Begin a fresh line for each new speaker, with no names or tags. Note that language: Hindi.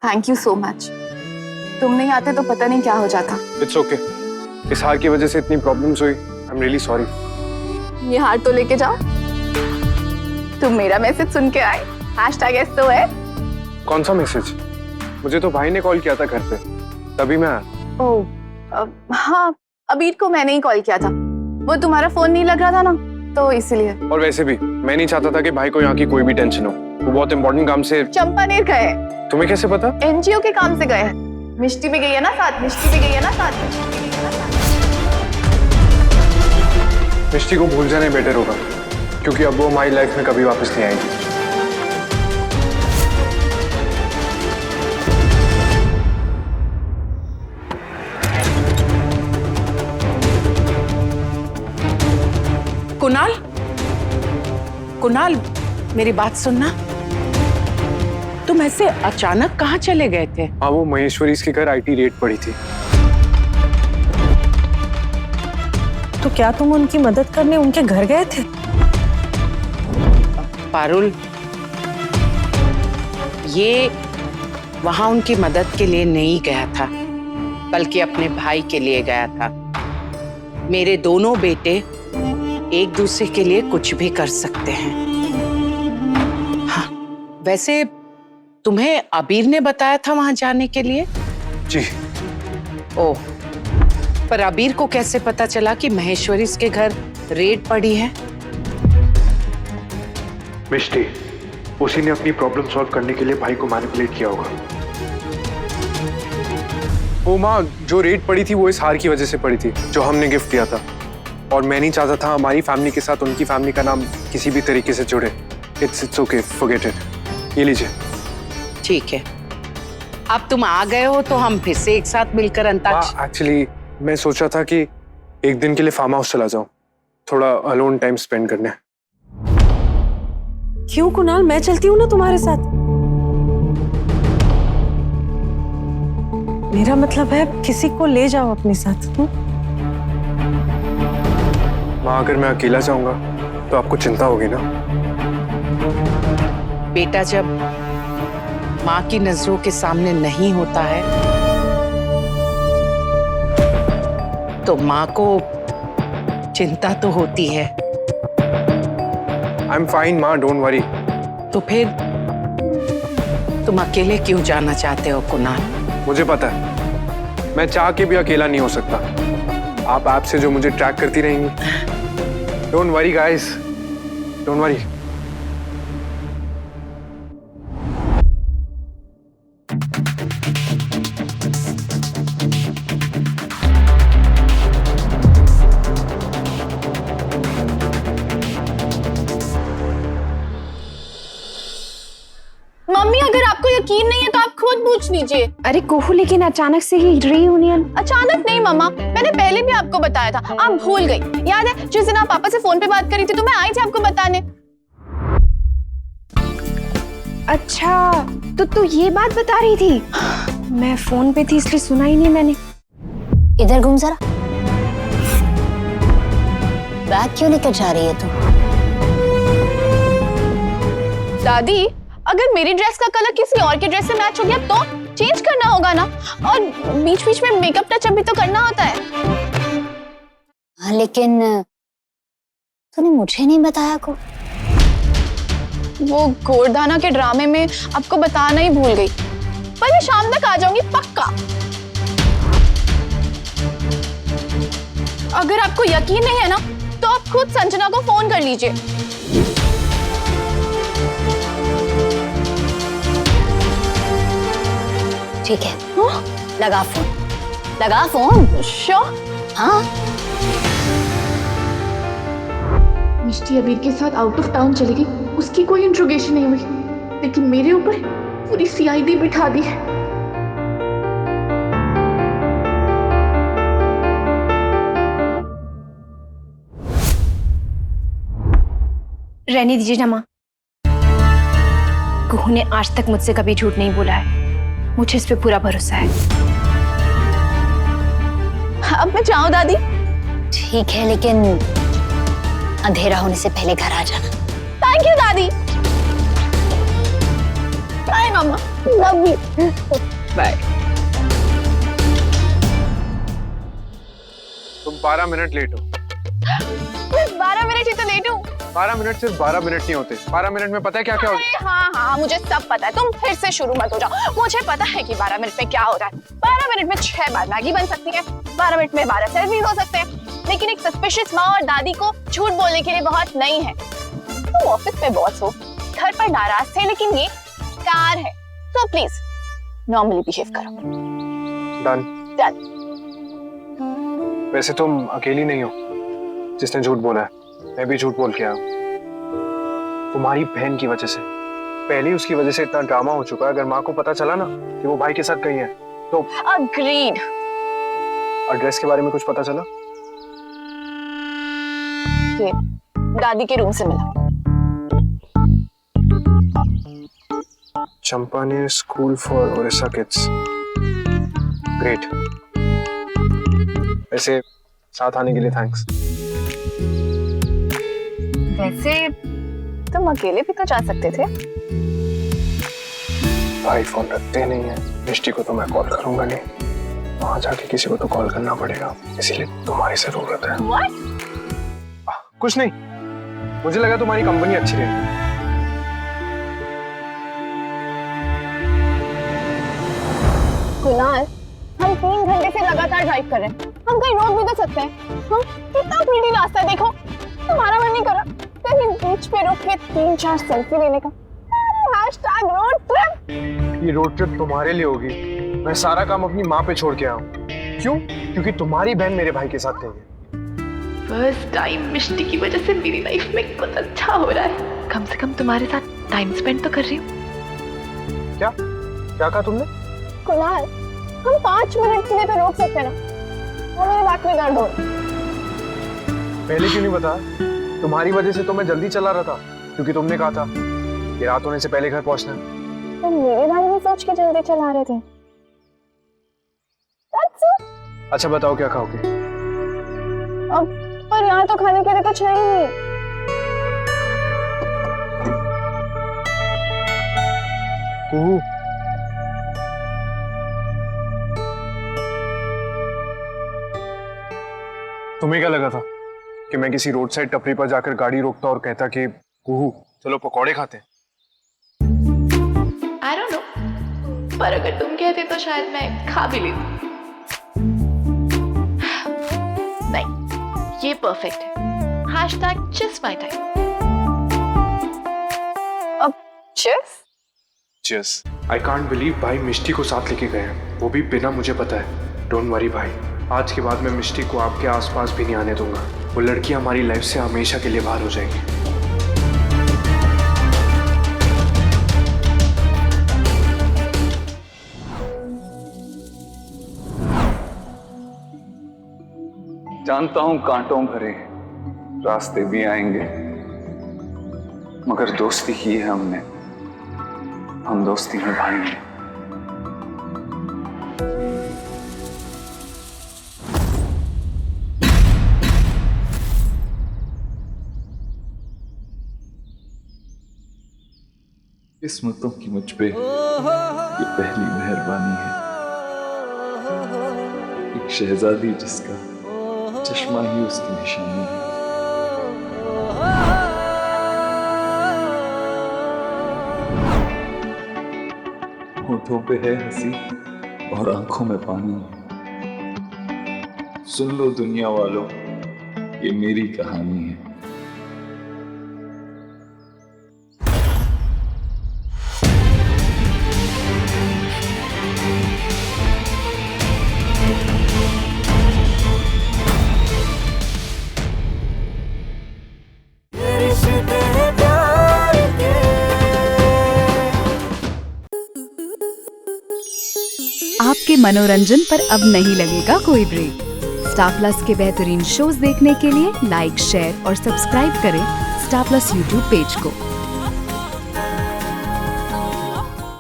Thank you so much. तुम नहीं आते तो पता नहीं क्या हो जाता।
It's okay. इस हार की वजह से इतनी प्रॉब्लम्स हुई। I am really sorry.
ये हार तो लेके जाओ। तुम मेरा मैसेज सुन के आए। #SOS।
कौन सा मैसेज? मुझे तो भाई ने कॉल किया था घर पे, तभी मैं आया।
ओह हाँ, अबीर को मैंने ही कॉल किया था। वो तुम्हारा फोन नहीं लग रहा था ना, तो इसीलिए।
और वैसे भी मैं नहीं चाहता था कि भाई को यहाँ की कोई भी टेंशन हो। वो बहुत इंपॉर्टेंट काम से
चंपानेर गए।
तुम्हें कैसे पता?
NGO के काम से गए हैं। मिष्टी भी गई है ना साथ, मिष्टी भी गई है ना साथ।
मिष्टी को भूल जाने बेटर होगा, क्योंकि अब वो हमारी लाइफ में कभी वापस नहीं आएगी।
कुणाल, कुणाल, मेरी बात सुनना। तुम ऐसे अचानक कहाँ चले गए थे?
हाँ, वो महेश्वरी के घर IT रेड पड़ी थी।
तो क्या तुम उनकी मदद करने उनके घर गए थे?
पारुल, ये वहां उनकी मदद के लिए नहीं गया था, बल्कि अपने भाई के लिए गया था। मेरे दोनों बेटे एक दूसरे के लिए कुछ भी कर सकते हैं। हाँ, वैसे तुम्हें अबीर ने बताया था वहां जाने के लिए?
जी।
ओह, पर अबीर को कैसे पता चला कि महेश्वरी के घर रेड पड़ी है?
मिष्टी, उसी ने अपनी प्रॉब्लम सॉल्व करने के लिए भाई को मैनिपुलेट किया होगा। वो माँ, जो रेड पड़ी थी वो इस हार की वजह से पड़ी थी, जो हमने गिफ्ट दिया था। और मैं नहीं चाहता था हमारी फैमिली के साथ उनकी फैमिली का नाम किसी भी तरीके से जुड़े। It's okay, forget it. ये लीजिए।
ठीक है, अब तुम आ गए हो तो हम फिर से एक साथ मिलकर अंताक्षरी।
एक्चुअली मैं सोचा था कि एक दिन के लिए फार्म हाउस चला जाऊं, थोड़ा अलोन टाइम स्पेंड करने।
क्यों कुणाल, मैं चलती हूँ ना तुम्हारे साथ। मेरा मतलब है किसी को ले जाओ अपने साथ।
माँ, अगर मैं अकेला जाऊंगा तो आपको चिंता होगी ना?
बेटा जब माँ की नजरों के सामने नहीं होता है तो माँ को चिंता तो होती है।
आई एम फाइन माँ, डोंट वरी।
तो फिर तुम अकेले क्यों जाना चाहते हो कुणाल?
मुझे पता है, मैं चाह के भी अकेला नहीं हो सकता। आप ऐप से जो मुझे ट्रैक करती रहेंगी। Don't worry guys, don't worry.
Mummy, अगर आपको यकीन नहीं है तो आप खुद पूछ लीजिए।
अरे कोहू, लेकिन अचानक से ही रीयूनियन?
अचानक नहीं मम्मा, मैंने पहले भी आपको बताया था, आप भूल गई। याद है जिस दिन आप पापा से फोन पे बात करी थी तो मैं आई थी आपको बताने।
अच्छा, तो तू ये बात बता रही थी? मैं फोन पे थी इसलिए सुना ही नहीं मैंने।
इधर घूम जरा। बैग क्यों लेकर जा रही है तू?
दादी, अगर मेरी ड्रेस का कलर किसी और के ड्रेस से मैच हो गया तो चेंज करना होगा ना, और बीच बीच में मेकअप टचअप भी तो करना होता है।
हाँ, लेकिन तूने मुझे नहीं बताया को।
वो गोरधाना के ड्रामे में आपको बताना ही भूल गई, पर मैं शाम तक आ जाऊंगी पक्का। अगर आपको यकीन नहीं है ना तो आप खुद संजना को फोन कर लीजिए।
ठीक है। लगा फोन, लगा फोन।
श्योर?
हाँ।
मिष्टी अबीर के साथ आउट ऑफ टाउन चली गई, उसकी कोई इंट्रोगेशन नहीं हुई, लेकिन मेरे ऊपर पूरी CID बिठा दी है।
रहने दीजिए ना माँ। कोहू ने आज तक मुझसे कभी झूठ नहीं बोला है, मुझे इस पे पूरा भरोसा है।
अब मैं जाऊं दादी?
ठीक है, लेकिन अंधेरा होने से पहले घर आ जाना।
थैंक यू दादी। Bye mumma, love you.
Bye.
तुम 12 मिनट लेट हो।
12 मिनट ही तो लेट हूँ।
12 मिनट सिर्फ 12 मिनट नहीं होते। 12 मिनट में पता है क्या क्या होता है?
अरे हाँ हाँ, मुझे सब पता है, तुम फिर से शुरू मत हो जाओ। मुझे पता है कि 12 मिनट में क्या हो रहा है। 12 मिनट में 6 बार मैगी बन सकती है, 12 मिनट में 12 सेल्फीज हो सकते हैं। लेकिन एक सस्पिशियस माँ और दादी को झूठ बोलने के लिए बहुत नहीं है। तुम ऑफिस में बॉस हो, घर पर नाराज थे, लेकिन ये कार है, तो प्लीज नॉर्मली बिहेव करो।
डन।
डन।
वैसे तुम अकेली नहीं हो जिसने झूठ बोला है, मैं भी झूठ बोल के आया हूँ। तुम्हारी बहन की वजह से, पहले ही उसकी वजह से इतना ड्रामा हो चुका है। अगर माँ को पता चला ना कि वो भाई के साथ गई है तो।
अग्रीड।
एड्रेस के बारे में कुछ पता चला?
ये दादी के रूम से मिला।
Champaner school for Odisha kids. Great. वैसे साथ आने के लिए थैंक्स।
वैसे तुम अकेले भी तो जा सकते थे।
भाई फोन रखते नहीं है, मिष्टी को तो मैं कॉल करूंगा नहीं, वहां जाके किसी को तो कॉल करना पड़ेगा, इसीलिए तुम्हारी जरूरत है।
What?
कुछ नहीं, मुझे लगा तुम्हारी कंपनी अच्छी रहेगी।
कुणाल, हम 3 घंटे से लगातार ड्राइव कर रहे हैं, हम कहीं रोक भी तो सकते हैं। हाँ, कितना प्रीटी रास्ता है, देखो। तुम्हारा मन नहीं कर रहा कहीं बीच पे रुक के 3-4 सेल्फी लेने का? #Road trip.
ये रोड ट्रिप तुम्हारे लिए होगी, मैं सारा काम अपनी माँ पे छोड़ के आया हूँ। क्यों? क्योंकि तुम्हारी बहन मेरे भाई के साथ नहीं है।
फर्स्ट टाइम मिष्टी की वजह से मेरी लाइफ में कुछ अच्छा हो रहा है। कम से कम तुम्हारे साथ टाइम स्पेंड तो कर रही हूँ।
क्या कहा तुमने?
कुणाल, हम 5 मिनट के लिए तो रोक सकते हैं ना? और मेरे बैक में दर्द हो रहा है।
पहले क्यों नहीं बताया? तुम्हारी वजह से तो मैं जल्दी चला रहा था, क्योंकि तुमने कहा था कि रात होने से पहले घर पहुंचना है।
तुम मेरे बारे में सोच के जल्दी चला रहे थे। That's it.
अच्छा बताओ क्या खाओगे?
अब पर यहाँ तो खाने के लिए कुछ है ही नहीं।
कुहू, तुम्हें क्या लगा था कि मैं किसी रोड साइड टपरी पर जाकर गाड़ी रोकता और कहता कि कुहू चलो पकौड़े खाते हैं?
I don't know, पर अगर तुम कहते तो शायद मैं खा भी लेती। नहीं, ये परफेक्ट है। #just my time।
अब cheers?
Cheers। I can't believe भाई मिष्टी को साथ लेके गए हैं, वो भी बिना मुझे पता है। Don't worry भाई, आज के बाद मैं मिष्टी को आपके आसपास भी नहीं आने दूंगा। वो लड़की हमारी लाइफ से हमेशा के लिए बाहर हो जाएगी।
जानता हूं कांटों भरे रास्ते भी आएंगे, मगर दोस्ती की है हमने, हम दोस्ती निभाएंगे। किस्मतों की मुझ पे ये पहली मेहरबानी है, एक शहजादी जिसका चश्मा ही उसकी निशानी है। होठों पे है हंसी और आंखों में पानी है। सुन लो दुनिया वालों, ये मेरी कहानी है।
आपके मनोरंजन पर अब नहीं लगेगा कोई ब्रेक। स्टार प्लस के बेहतरीन शोज देखने के लिए लाइक, शेयर और सब्सक्राइब करें स्टार प्लस यूट्यूब पेज को।